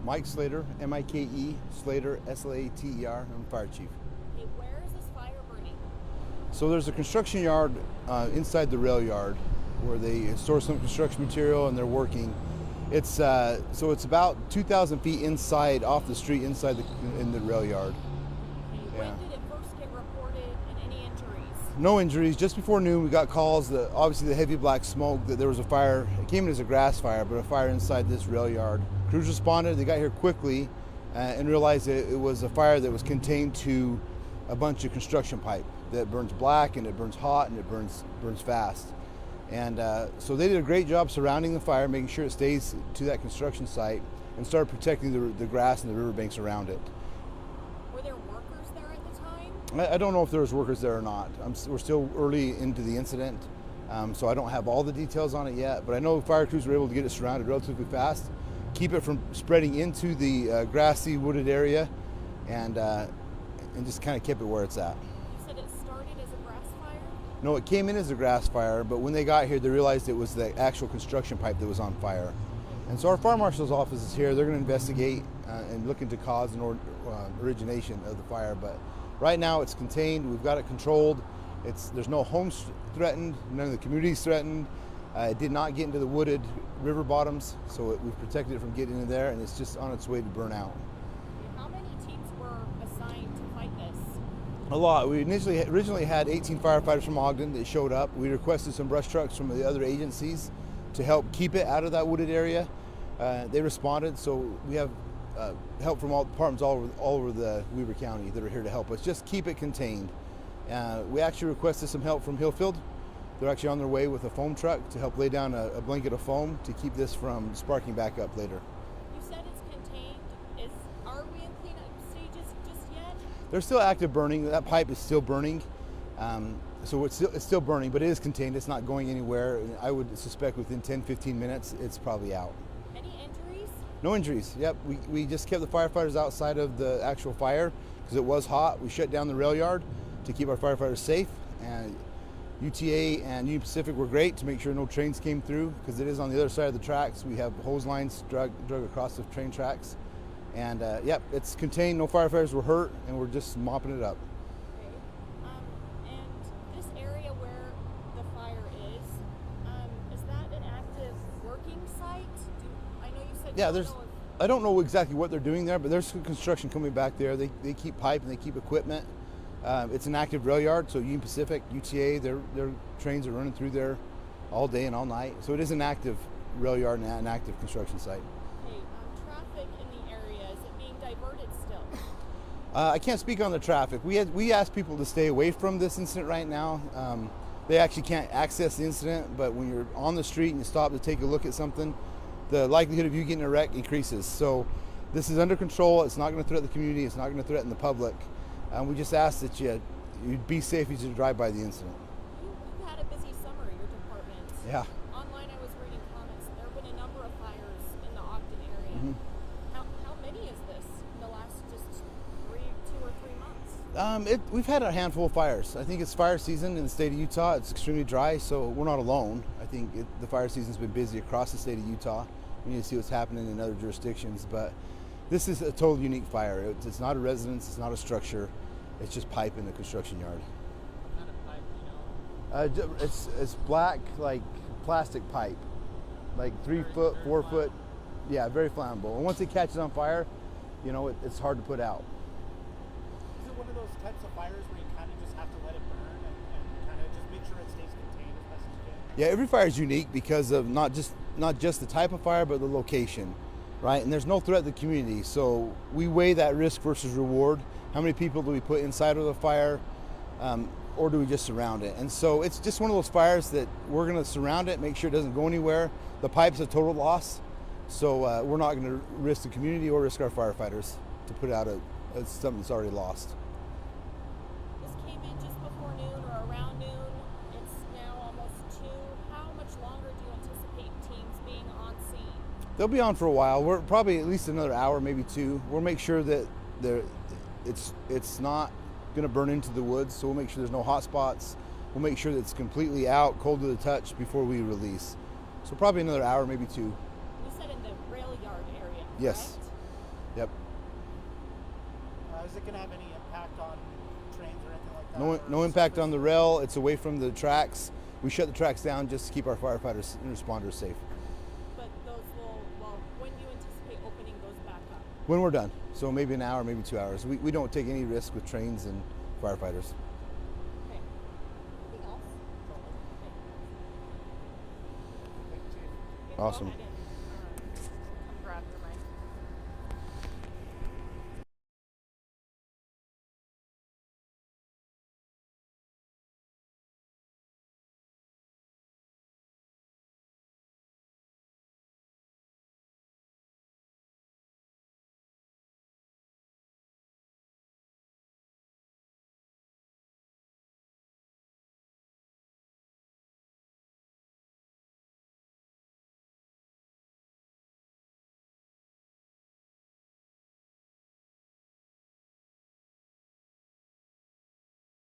Mike Slater, M-I-K-E, Slater, S-L-A-T-E-R. I'm fire chief. Okay, where is this fire burning? So there's a construction yard inside the rail yard where they store some construction material and they're working. It's it's about 2,000 feet inside, off the street, in the rail yard. Okay, when did it first get reported and any injuries? No injuries. Just before noon, we got calls that obviously the heavy black smoke, that there was a fire. It came in as a grass fire, but a fire inside this rail yard. Crews responded. They got here quickly and realized that it was a fire that was contained to a bunch of construction pipe that burns black and it burns hot and it burns fast. And so they did a great job surrounding the fire, making sure it stays to that construction site, and started protecting the grass and the riverbanks around it. Were there workers there at the time? I don't know if there was workers there or not. We're still early into the incident, so I don't have all the details on it yet, but I know fire crews were able to get it surrounded relatively fast, keep it from spreading into the grassy, wooded area, and just kind of kept it where it's at. You said it started as a grass fire? No, it came in as a grass fire, but when they got here, they realized it was the actual construction pipe that was on fire. And so our fire marshal's office is here. They're going to investigate and look into cause and origination of the fire. But right now it's contained. We've got it controlled. There's no homes threatened. None of the communities threatened. It did not get into the wooded river bottoms, so we've protected it from getting in there, and it's just on its way to burn out. How many teams were assigned to fight this? A lot. We originally had 18 firefighters from Ogden that showed up. We requested some brush trucks from the other agencies to help keep it out of that wooded area. They responded, so we have help from all departments all over the Weber County that are here to help us just keep it contained. We actually requested some help from Hillfield. They're actually on their way with a foam truck to help lay down a blanket of foam to keep this from sparking back up later. You said it's contained. Are we in cleanup stages just yet? They're still active burning. That pipe is still burning. So it's still burning, but it is contained. It's not going anywhere. I would suspect within 10-15 minutes, it's probably out. Any injuries? No injuries. Yep, we just kept the firefighters outside of the actual fire because it was hot. We shut down the rail yard to keep our firefighters safe. And UTA and Union Pacific were great to make sure no trains came through because it is on the other side of the tracks. We have hose lines drug across the train tracks. And yep, it's contained. No firefighters were hurt, and we're just mopping it up. And this area where the fire is that an active working site? I know you said yeah, I don't know exactly what they're doing there, but there's some construction coming back there. They keep pipe and they keep equipment. It's an active rail yard, so Union Pacific, UTA, their trains are running through there all day and all night. So it is an active rail yard and an active construction site. Okay, traffic in the area, is it being diverted still? I can't speak on the traffic. We asked people to stay away from this incident right now. They actually can't access the incident, but when you're on the street and you stop to take a look at something, the likelihood of you getting a wreck increases. So this is under control. It's not going to threaten the community. It's not going to threaten the public. We just ask that you'd be safe as you drive by the incident. You've had a busy summer, your department. Yeah. Online I was reading comments. There have been a number of fires in the Ogden area. Mm-hmm. How many is this in the last just 2 or 3 months? We've had a handful of fires. I think it's fire season in the state of Utah. It's extremely dry, so we're not alone. I think the fire season's been busy across the state of Utah. We need to see what's happening in other jurisdictions, but this is a total unique fire. It's not a residence, it's not a structure, it's just pipe in the construction yard. What kind of pipe, you know? It's black, like plastic pipe, like 3 foot, 4 foot. Yeah, very flammable. And once it catches on fire, it's hard to put out. Is it one of those types of fires where you kind of just have to let it burn and kind of just make sure it stays contained as best as you can? Yeah, every fire is unique because of not just the type of fire, but the location, right? And there's no threat to the community, so we weigh that risk versus reward. How many people do we put inside of the fire, or do we just surround it? And so it's just one of those fires that we're going to surround it, make sure it doesn't go anywhere. The pipe's a total loss, so we're not going to risk the community or risk our firefighters to put out something that's already lost. This came in just before noon or around noon. It's now almost 2. How much longer do you anticipate teams being on scene? They'll be on for a while. We're probably at least another hour, maybe 2. We'll make sure that it's not going to burn into the woods, so we'll make sure there's no hot spots. We'll make sure that it's completely out, cold to the touch before we release. So probably another hour, maybe 2. You said in the rail yard area, Yes. correct? Yep. Is it going to have any impact on trains or anything like that? No impact on the rail. It's away from the tracks. We shut the tracks down just to keep our firefighters and responders safe. But those will, well, when do you anticipate opening those back up? When we're done, so maybe an hour, maybe 2 hours. We don't take any risk with trains and firefighters. Okay. Anything else? Okay. Awesome. Go ahead.